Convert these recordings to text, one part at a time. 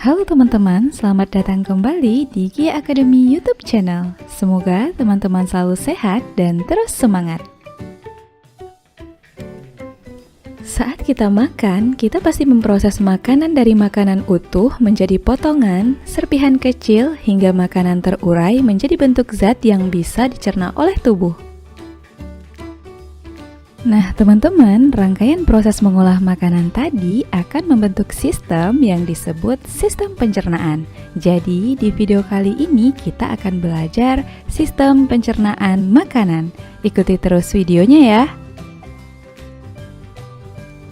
Halo teman-teman, selamat datang kembali di Gia Academy YouTube channel. Semoga teman-teman selalu sehat dan terus semangat. Saat kita makan, kita pasti memproses makanan dari makanan utuh menjadi potongan, serpihan kecil, hingga makanan terurai menjadi bentuk zat yang bisa dicerna oleh tubuh. Nah, teman-teman, rangkaian proses mengolah makanan tadi akan membentuk sistem yang disebut sistem pencernaan. Jadi, di video kali ini kita akan belajar sistem pencernaan makanan. Ikuti terus videonya ya.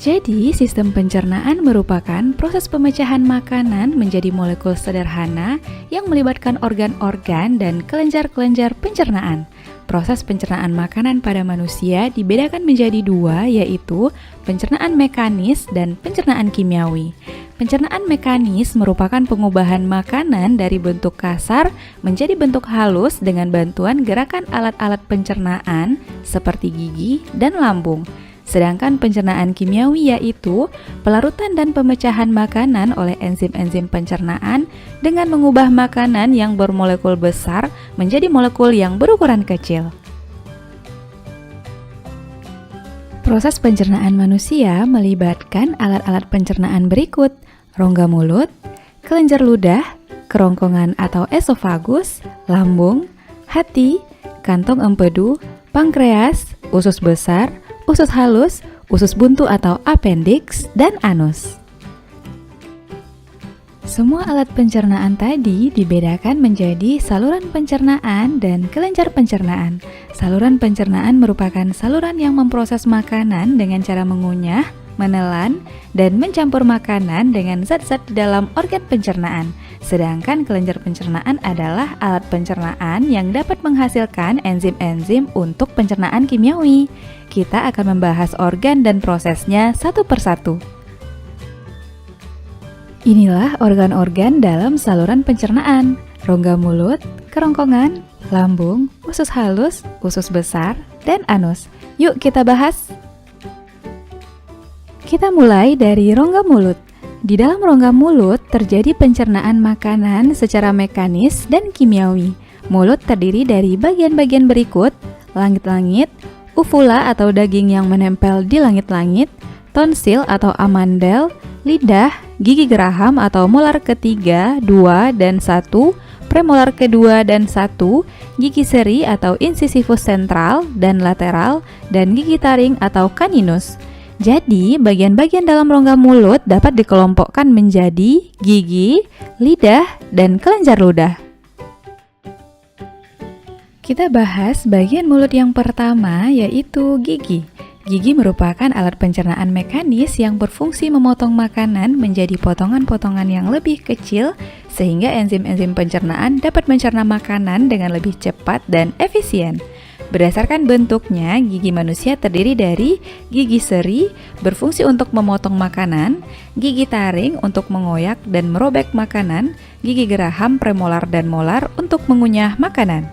Jadi, sistem pencernaan merupakan proses pemecahan makanan menjadi molekul sederhana yang melibatkan organ-organ dan kelenjar-kelenjar pencernaan. Proses pencernaan makanan pada manusia dibedakan menjadi dua, yaitu pencernaan mekanis dan pencernaan kimiawi. Pencernaan mekanis merupakan pengubahan makanan dari bentuk kasar menjadi bentuk halus dengan bantuan gerakan alat-alat pencernaan seperti gigi dan lambung. Sedangkan pencernaan kimiawi yaitu pelarutan dan pemecahan makanan oleh enzim-enzim pencernaan dengan mengubah makanan yang bermolekul besar menjadi molekul yang berukuran kecil. Proses pencernaan manusia melibatkan alat-alat pencernaan berikut: rongga mulut, kelenjar ludah, kerongkongan atau esofagus, lambung, hati, kantong empedu, pankreas, usus besar, usus halus, usus buntu atau appendix, dan anus. Semua alat pencernaan tadi dibedakan menjadi saluran pencernaan dan kelenjar pencernaan. Saluran pencernaan merupakan saluran yang memproses makanan dengan cara mengunyah, menelan, dan mencampur makanan dengan zat-zat di dalam organ pencernaan. Sedangkan kelenjar pencernaan adalah alat pencernaan yang dapat menghasilkan enzim-enzim untuk pencernaan kimiawi. Kita akan membahas organ dan prosesnya satu persatu. Inilah organ-organ dalam saluran pencernaan: rongga mulut, kerongkongan, lambung, usus halus, usus besar, dan anus. Yuk kita bahas. Kita mulai dari rongga mulut. Di dalam rongga mulut terjadi pencernaan makanan secara mekanis dan kimiawi. Mulut terdiri dari bagian-bagian berikut: langit-langit, uvula atau daging yang menempel di langit-langit, tonsil atau amandel, lidah, gigi geraham atau molar ketiga, 2, dan 1, premolar kedua dan 1, gigi seri atau incisivus sentral dan lateral, dan gigi taring atau caninus. Jadi, bagian-bagian dalam rongga mulut dapat dikelompokkan menjadi gigi, lidah, dan kelenjar ludah. Kita bahas bagian mulut yang pertama, yaitu gigi. Gigi merupakan alat pencernaan mekanis yang berfungsi memotong makanan menjadi potongan-potongan yang lebih kecil sehingga enzim-enzim pencernaan dapat mencerna makanan dengan lebih cepat dan efisien. Berdasarkan bentuknya, gigi manusia terdiri dari gigi seri berfungsi untuk memotong makanan, gigi taring untuk mengoyak dan merobek makanan, gigi geraham, premolar, dan molar untuk mengunyah makanan.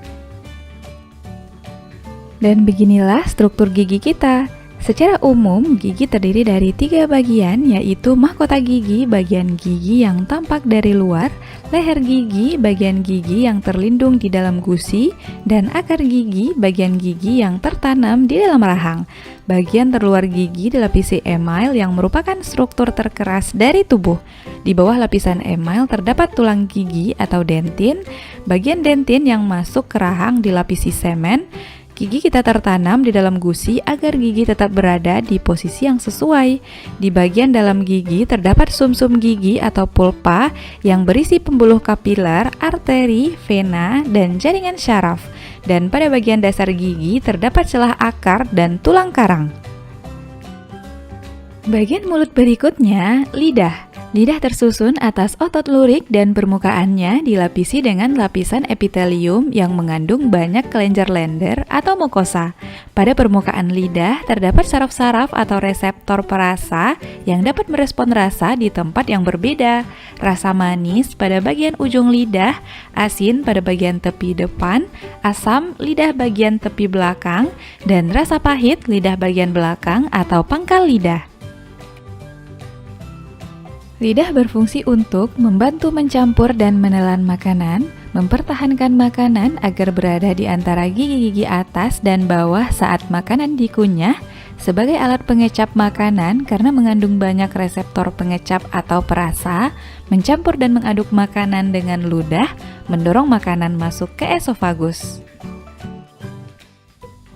Dan beginilah struktur gigi kita. Secara umum, gigi terdiri dari 3 bagian, yaitu mahkota gigi, bagian gigi yang tampak dari luar, leher gigi, bagian gigi yang terlindung di dalam gusi, dan akar gigi, bagian gigi yang tertanam di dalam rahang. Bagian terluar gigi dilapisi email yang merupakan struktur terkeras dari tubuh. Di bawah lapisan email terdapat tulang gigi atau dentin. Bagian dentin yang masuk ke rahang dilapisi semen. Gigi kita tertanam di dalam gusi agar gigi tetap berada di posisi yang sesuai. Di bagian dalam gigi terdapat sumsum gigi atau pulpa yang berisi pembuluh kapiler, arteri, vena, dan jaringan syaraf. Dan pada bagian dasar gigi terdapat celah akar dan tulang karang. Bagian mulut berikutnya, lidah. Lidah tersusun atas otot lurik dan permukaannya dilapisi dengan lapisan epitelium yang mengandung banyak kelenjar lender atau mukosa. Pada permukaan lidah terdapat saraf-saraf atau reseptor perasa yang dapat merespon rasa di tempat yang berbeda. Rasa manis pada bagian ujung lidah, asin pada bagian tepi depan, asam lidah bagian tepi belakang, dan rasa pahit lidah bagian belakang atau pangkal lidah. Lidah berfungsi untuk membantu mencampur dan menelan makanan, mempertahankan makanan agar berada di antara gigi-gigi atas dan bawah saat makanan dikunyah, sebagai alat pengecap makanan karena mengandung banyak reseptor pengecap atau perasa, mencampur dan mengaduk makanan dengan ludah, mendorong makanan masuk ke esofagus.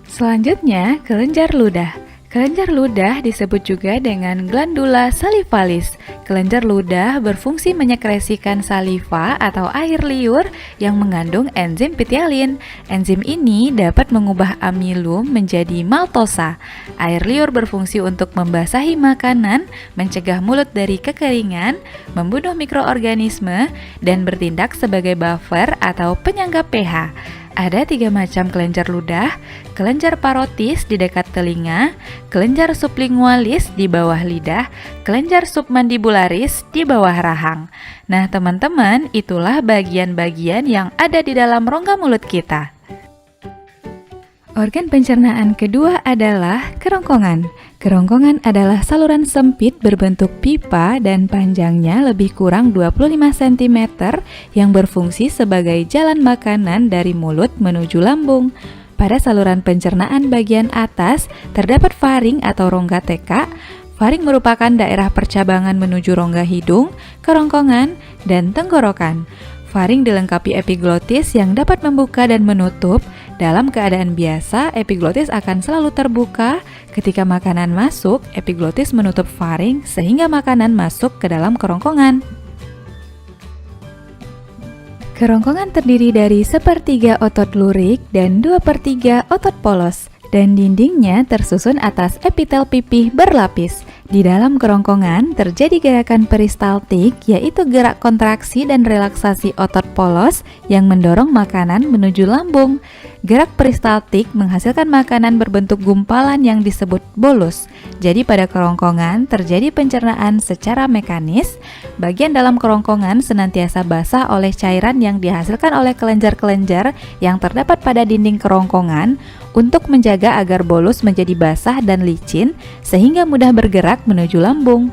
Selanjutnya, kelenjar ludah. Kelenjar ludah disebut juga dengan glandula salivalis. Kelenjar ludah berfungsi menyekresikan saliva atau air liur yang mengandung enzim pitialin. Enzim ini dapat mengubah amilum menjadi maltosa. Air liur berfungsi untuk membasahi makanan, mencegah mulut dari kekeringan, membunuh mikroorganisme, dan bertindak sebagai buffer atau penyangga pH. Ada 3 macam kelenjar ludah: kelenjar parotis di dekat telinga, kelenjar sublingualis di bawah lidah, kelenjar submandibularis di bawah rahang. Nah teman-teman, itulah bagian-bagian yang ada di dalam rongga mulut kita. Organ pencernaan kedua adalah kerongkongan. Kerongkongan adalah saluran sempit berbentuk pipa dan panjangnya lebih kurang 25 cm yang berfungsi sebagai jalan makanan dari mulut menuju lambung. Pada saluran pencernaan bagian atas terdapat faring atau rongga teka. Faring merupakan daerah percabangan menuju rongga hidung, kerongkongan, dan tenggorokan. Faring dilengkapi epiglotis yang dapat membuka dan menutup. Dalam keadaan biasa, epiglotis akan selalu terbuka. Ketika makanan masuk, epiglotis menutup faring sehingga makanan masuk ke dalam kerongkongan. Kerongkongan terdiri dari 1/3 otot lurik dan 2/3 otot polos, dan dindingnya tersusun atas epitel pipih berlapis. Di dalam kerongkongan terjadi gerakan peristaltik, yaitu gerak kontraksi dan relaksasi otot polos yang mendorong makanan menuju lambung. Gerak peristaltik menghasilkan makanan berbentuk gumpalan yang disebut bolus. Jadi pada kerongkongan terjadi pencernaan secara mekanis. Bagian dalam kerongkongan senantiasa basah oleh cairan yang dihasilkan oleh kelenjar-kelenjar yang terdapat pada dinding kerongkongan untuk menjaga agar bolus menjadi basah dan licin sehingga mudah bergerak menuju lambung.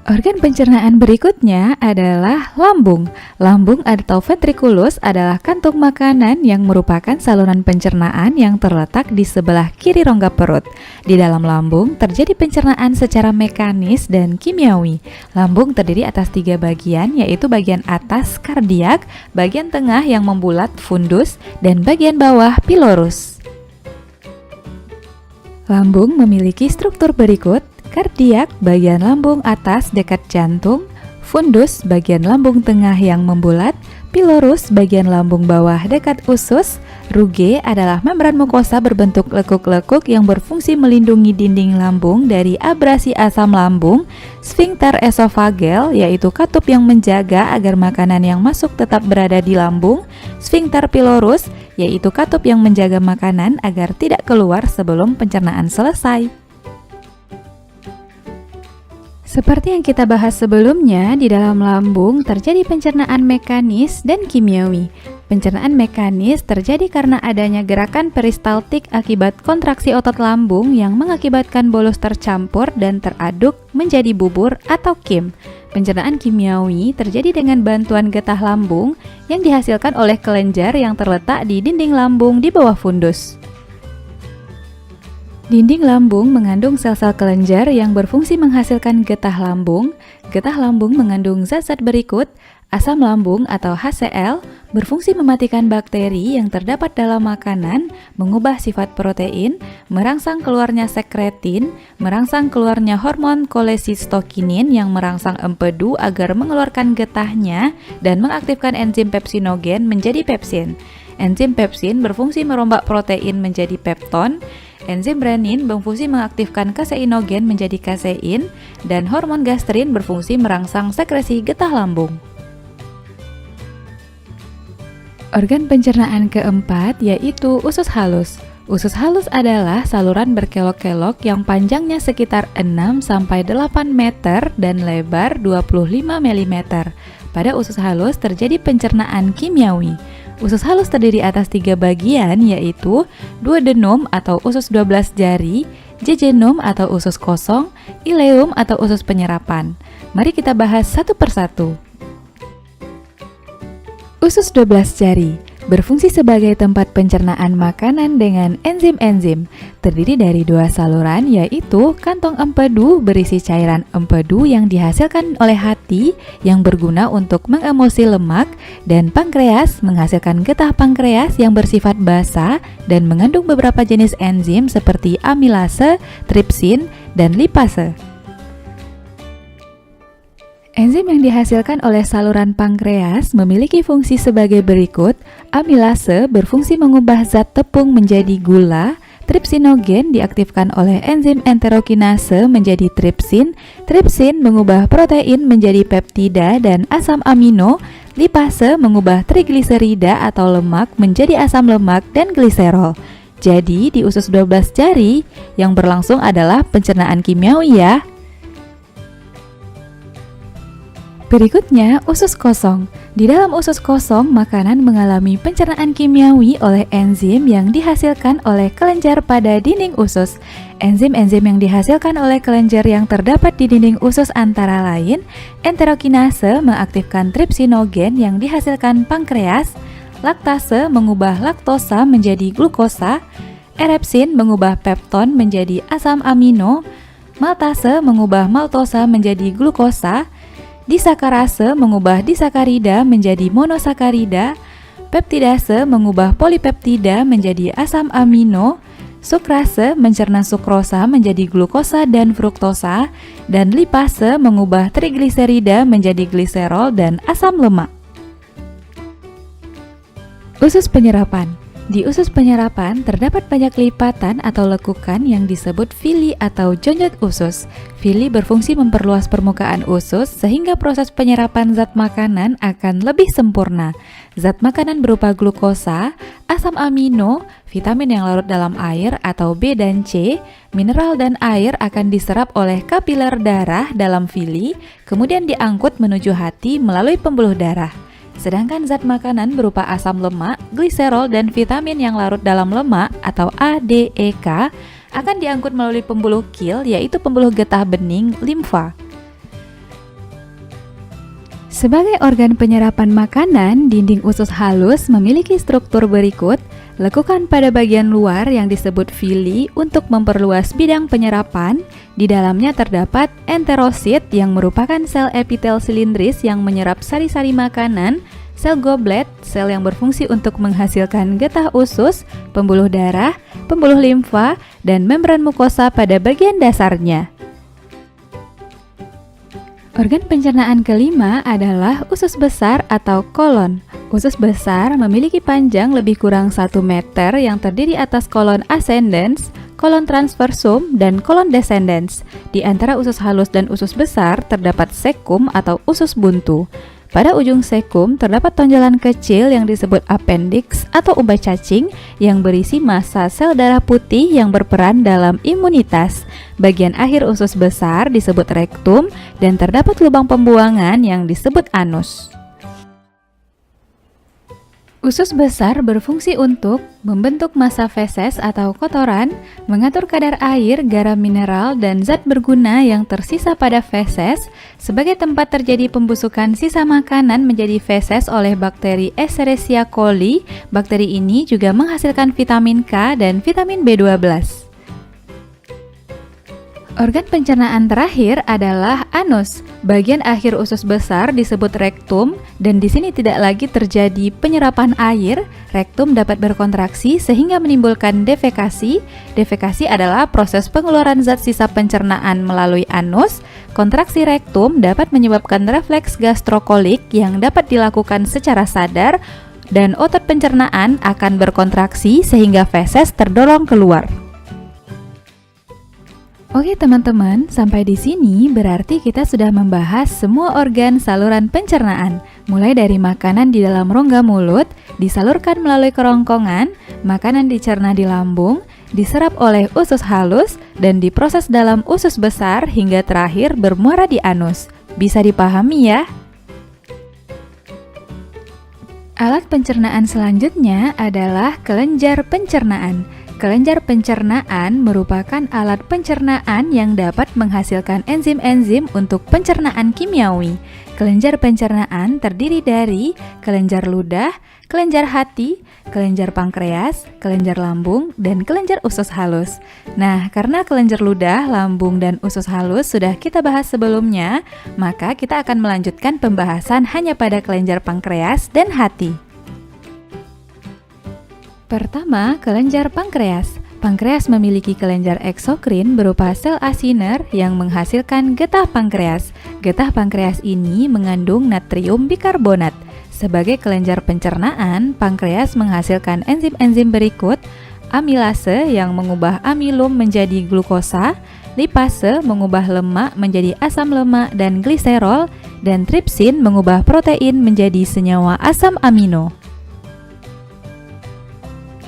Organ pencernaan berikutnya adalah lambung. Lambung atau ventriculus adalah kantung makanan yang merupakan saluran pencernaan yang terletak di sebelah kiri rongga perut. Di dalam lambung terjadi pencernaan secara mekanis dan kimiawi. Lambung terdiri atas 3 bagian, yaitu bagian atas kardiak, bagian tengah yang membulat fundus, dan bagian bawah pilorus. Lambung memiliki struktur berikut: kardiak bagian lambung atas dekat jantung, fundus bagian lambung tengah yang membulat, pilorus bagian lambung bawah dekat usus, rugae adalah membran mukosa berbentuk lekuk-lekuk yang berfungsi melindungi dinding lambung dari abrasi asam lambung, sphincter esophageal yaitu katup yang menjaga agar makanan yang masuk tetap berada di lambung, sphincter pylorus yaitu katup yang menjaga makanan agar tidak keluar sebelum pencernaan selesai. Seperti yang kita bahas sebelumnya, di dalam lambung terjadi pencernaan mekanis dan kimiawi. Pencernaan mekanis terjadi karena adanya gerakan peristaltik akibat kontraksi otot lambung yang mengakibatkan bolus tercampur dan teraduk menjadi bubur atau kim. Pencernaan kimiawi terjadi dengan bantuan getah lambung yang dihasilkan oleh kelenjar yang terletak di dinding lambung di bawah fundus. Dinding lambung mengandung sel-sel kelenjar yang berfungsi menghasilkan getah lambung. Getah lambung mengandung zat-zat berikut: asam lambung atau HCl berfungsi mematikan bakteri yang terdapat dalam makanan, mengubah sifat protein, merangsang keluarnya sekretin, merangsang keluarnya hormon kolecisstokinin yang merangsang empedu agar mengeluarkan getahnya, dan mengaktifkan enzim pepsinogen menjadi pepsin. Enzim pepsin berfungsi merombak protein menjadi pepton. Enzim renin berfungsi mengaktifkan kaseinogen menjadi kasein, dan hormon gastrin berfungsi merangsang sekresi getah lambung. Organ pencernaan keempat yaitu usus halus. Usus halus adalah saluran berkelok-kelok yang panjangnya sekitar 6-8 meter dan lebar 25 mm. Pada usus halus terjadi pencernaan kimiawi. Usus halus terdiri atas 3 bagian, yaitu duodenum atau usus 12 jari, jejunum atau usus kosong, ileum atau usus penyerapan. Mari kita bahas satu persatu. Usus 12 jari berfungsi sebagai tempat pencernaan makanan dengan enzim-enzim. Terdiri dari dua saluran, yaitu kantong empedu berisi cairan empedu yang dihasilkan oleh hati yang berguna untuk mengemulsi lemak, dan pankreas menghasilkan getah pankreas yang bersifat basa dan mengandung beberapa jenis enzim seperti amilase, tripsin, dan lipase. Enzim yang dihasilkan oleh saluran pankreas memiliki fungsi sebagai berikut. Amilase berfungsi mengubah zat tepung menjadi gula, tripsinogen diaktifkan oleh enzim enterokinase menjadi tripsin, tripsin mengubah protein menjadi peptida dan asam amino, lipase mengubah trigliserida atau lemak menjadi asam lemak dan gliserol. Jadi di usus 12 jari yang berlangsung adalah pencernaan kimiawi ya. Berikutnya, usus kosong. Di dalam usus kosong, makanan mengalami pencernaan kimiawi oleh enzim yang dihasilkan oleh kelenjar pada dinding usus. Enzim-enzim yang dihasilkan oleh kelenjar yang terdapat di dinding usus antara lain, enterokinase mengaktifkan tripsinogen yang dihasilkan pankreas, laktase mengubah laktosa menjadi glukosa, erepsin mengubah pepton menjadi asam amino, maltase mengubah maltosa menjadi glukosa, disakarase mengubah disakarida menjadi monosakarida, peptidase mengubah polipeptida menjadi asam amino, sukrase mencerna sukrosa menjadi glukosa dan fruktosa, dan lipase mengubah trigliserida menjadi gliserol dan asam lemak. Usus penyerapan. Di usus penyerapan terdapat banyak lipatan atau lekukan yang disebut villi atau jonjot usus. Villi berfungsi memperluas permukaan usus sehingga proses penyerapan zat makanan akan lebih sempurna. Zat makanan berupa glukosa, asam amino, vitamin yang larut dalam air atau B dan C, mineral dan air akan diserap oleh kapiler darah dalam villi, kemudian diangkut menuju hati melalui pembuluh darah. Sedangkan zat makanan berupa asam lemak, gliserol, dan vitamin yang larut dalam lemak atau A, D, E, K akan diangkut melalui pembuluh kil, yaitu pembuluh getah bening limfa. Sebagai organ penyerapan makanan, dinding usus halus memiliki struktur berikut. Lekukan pada bagian luar yang disebut villi untuk memperluas bidang penyerapan. Di dalamnya terdapat enterosit yang merupakan sel epitel silindris yang menyerap sari-sari makanan, sel goblet, sel yang berfungsi untuk menghasilkan getah usus, pembuluh darah, pembuluh limfa, dan membran mukosa pada bagian dasarnya. Organ pencernaan kelima adalah usus besar atau kolon. Usus besar memiliki panjang lebih kurang 1 meter yang terdiri atas kolon ascendens, kolon transversum, dan kolon descendens. Di antara usus halus dan usus besar terdapat sekum atau usus buntu. Pada ujung sekum terdapat tonjolan kecil yang disebut appendix atau ubah cacing yang berisi massa sel darah putih yang berperan dalam imunitas. Bagian akhir usus besar disebut rektum dan terdapat lubang pembuangan yang disebut anus. Usus besar berfungsi untuk membentuk massa feses atau kotoran, mengatur kadar air, garam mineral, dan zat berguna yang tersisa pada feses, sebagai tempat terjadi pembusukan sisa makanan menjadi feses oleh bakteri Escherichia coli. Bakteri ini juga menghasilkan vitamin K dan vitamin B12. Organ pencernaan terakhir adalah anus. Bagian akhir usus besar disebut rektum dan di sini tidak lagi terjadi penyerapan air. Rektum dapat berkontraksi sehingga menimbulkan defekasi. Defekasi adalah proses pengeluaran zat sisa pencernaan melalui anus. Kontraksi rektum dapat menyebabkan refleks gastrokolik yang dapat dilakukan secara sadar dan otot pencernaan akan berkontraksi sehingga feses terdorong keluar. Oke teman-teman, sampai di sini berarti kita sudah membahas semua organ saluran pencernaan. Mulai dari makanan di dalam rongga mulut, disalurkan melalui kerongkongan, makanan dicerna di lambung, diserap oleh usus halus, dan diproses dalam usus besar hingga terakhir bermuara di anus. Bisa dipahami ya? Alat pencernaan selanjutnya adalah kelenjar pencernaan. Kelenjar pencernaan merupakan alat pencernaan yang dapat menghasilkan enzim-enzim untuk pencernaan kimiawi. Kelenjar pencernaan terdiri dari kelenjar ludah, kelenjar hati, kelenjar pankreas, kelenjar lambung, dan kelenjar usus halus. Nah, karena kelenjar ludah, lambung, dan usus halus sudah kita bahas sebelumnya, maka kita akan melanjutkan pembahasan hanya pada kelenjar pankreas dan hati. Pertama, kelenjar pankreas. Pankreas memiliki kelenjar eksokrin berupa sel asiner yang menghasilkan getah pankreas. Getah pankreas ini mengandung natrium bikarbonat. Sebagai kelenjar pencernaan, pankreas menghasilkan enzim-enzim berikut: amilase yang mengubah amilum menjadi glukosa, lipase mengubah lemak menjadi asam lemak dan gliserol, dan tripsin mengubah protein menjadi senyawa asam amino.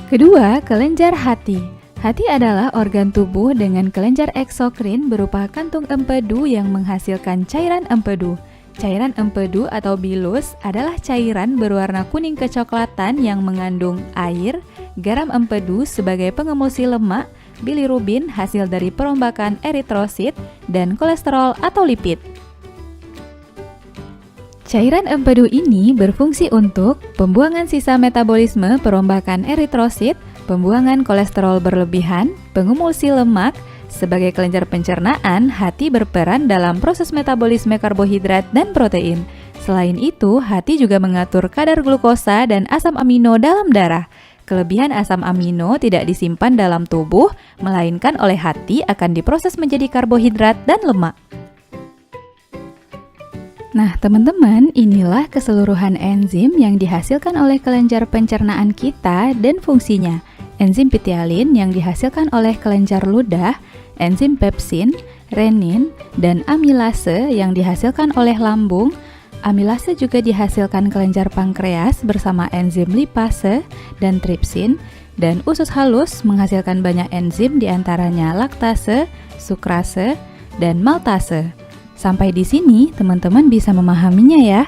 Kedua, kelenjar hati. Hati adalah organ tubuh dengan kelenjar eksokrin berupa kantung empedu yang menghasilkan cairan empedu. Cairan empedu atau bilus adalah cairan berwarna kuning kecoklatan yang mengandung air, garam empedu sebagai pengemulsi lemak, bilirubin hasil dari perombakan eritrosit, dan kolesterol atau lipid. Cairan empedu ini berfungsi untuk pembuangan sisa metabolisme perombakan eritrosit, pembuangan kolesterol berlebihan, pengemulsi lemak. Sebagai kelenjar pencernaan, hati berperan dalam proses metabolisme karbohidrat dan protein. Selain itu, hati juga mengatur kadar glukosa dan asam amino dalam darah. Kelebihan asam amino tidak disimpan dalam tubuh, melainkan oleh hati akan diproses menjadi karbohidrat dan lemak. Nah, teman-teman, inilah keseluruhan enzim yang dihasilkan oleh kelenjar pencernaan kita dan fungsinya. Enzim pitialin yang dihasilkan oleh kelenjar ludah, enzim pepsin, renin, dan amilase yang dihasilkan oleh lambung. Amilase juga dihasilkan kelenjar pankreas bersama enzim lipase dan tripsin, dan usus halus menghasilkan banyak enzim diantaranya laktase, sukrase, dan maltase. Sampai di sini, teman-teman bisa memahaminya ya.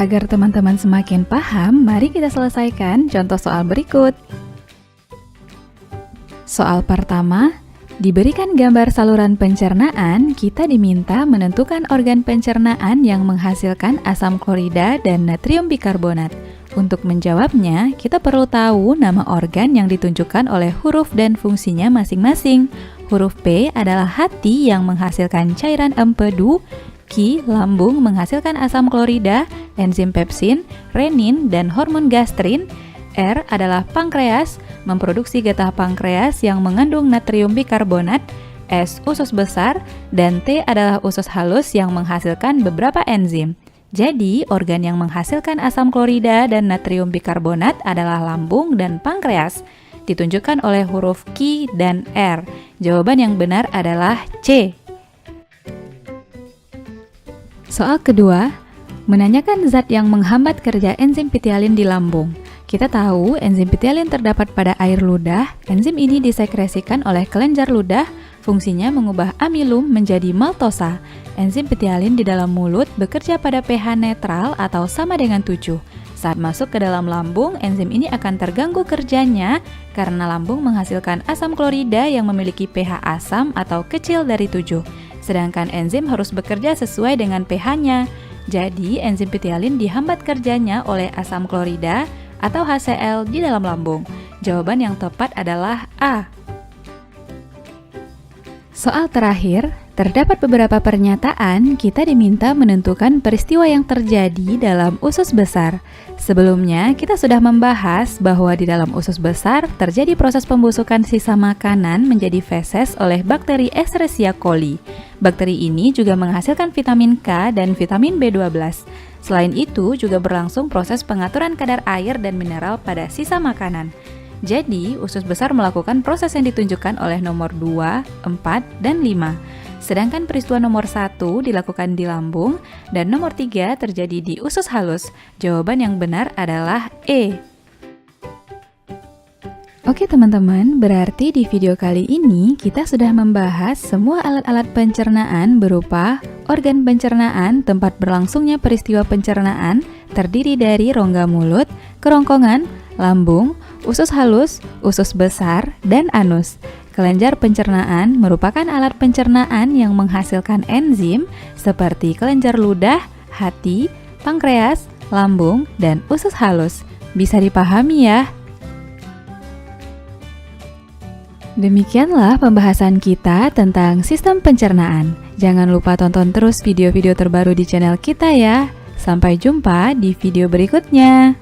Agar teman-teman semakin paham, mari kita selesaikan contoh soal berikut. Soal pertama, diberikan gambar saluran pencernaan, kita diminta menentukan organ pencernaan yang menghasilkan asam klorida dan natrium bikarbonat. Untuk menjawabnya, kita perlu tahu nama organ yang ditunjukkan oleh huruf dan fungsinya masing-masing. Huruf P adalah hati yang menghasilkan cairan empedu, Q, lambung menghasilkan asam klorida, enzim pepsin, renin, dan hormon gastrin. R adalah pankreas, memproduksi getah pankreas yang mengandung natrium bikarbonat. S, usus besar, dan T adalah usus halus yang menghasilkan beberapa enzim. Jadi, organ yang menghasilkan asam klorida dan natrium bikarbonat adalah lambung dan pankreas. Ditunjukkan oleh huruf Q dan R. Jawaban yang benar adalah C. Soal kedua, menanyakan zat yang menghambat kerja enzim pitialin di lambung. Kita tahu enzim pitialin terdapat pada air ludah. Enzim ini disekresikan oleh kelenjar ludah. Fungsinya mengubah amilum menjadi maltosa. Enzim pitialin di dalam mulut bekerja pada pH netral atau sama dengan 7. Saat masuk ke dalam lambung, enzim ini akan terganggu kerjanya karena lambung menghasilkan asam klorida yang memiliki pH asam atau kecil dari 7. Sedangkan enzim harus bekerja sesuai dengan pH-nya. Jadi, enzim pitialin dihambat kerjanya oleh asam klorida atau HCl di dalam lambung. Jawaban yang tepat adalah A. Soal terakhir, terdapat beberapa pernyataan kita diminta menentukan peristiwa yang terjadi dalam usus besar. Sebelumnya, kita sudah membahas bahwa di dalam usus besar terjadi proses pembusukan sisa makanan menjadi feses oleh bakteri Escherichia coli. Bakteri ini juga menghasilkan vitamin K dan vitamin B12. Selain itu, juga berlangsung proses pengaturan kadar air dan mineral pada sisa makanan. Jadi, usus besar melakukan proses yang ditunjukkan oleh nomor 2, 4, dan 5. Sedangkan peristiwa nomor 1 dilakukan di lambung dan nomor 3 terjadi di usus halus. Jawaban yang benar adalah E. Oke teman-teman, berarti di video kali ini kita sudah membahas semua alat-alat pencernaan berupa organ pencernaan, tempat berlangsungnya peristiwa pencernaan, terdiri dari rongga mulut, kerongkongan, lambung, usus halus, usus besar, dan anus. Kelenjar pencernaan merupakan alat pencernaan yang menghasilkan enzim seperti kelenjar ludah, hati, pankreas, lambung, dan usus halus. Bisa dipahami ya? Demikianlah pembahasan kita tentang sistem pencernaan. Jangan lupa tonton terus video-video terbaru di channel kita ya. Sampai jumpa di video berikutnya.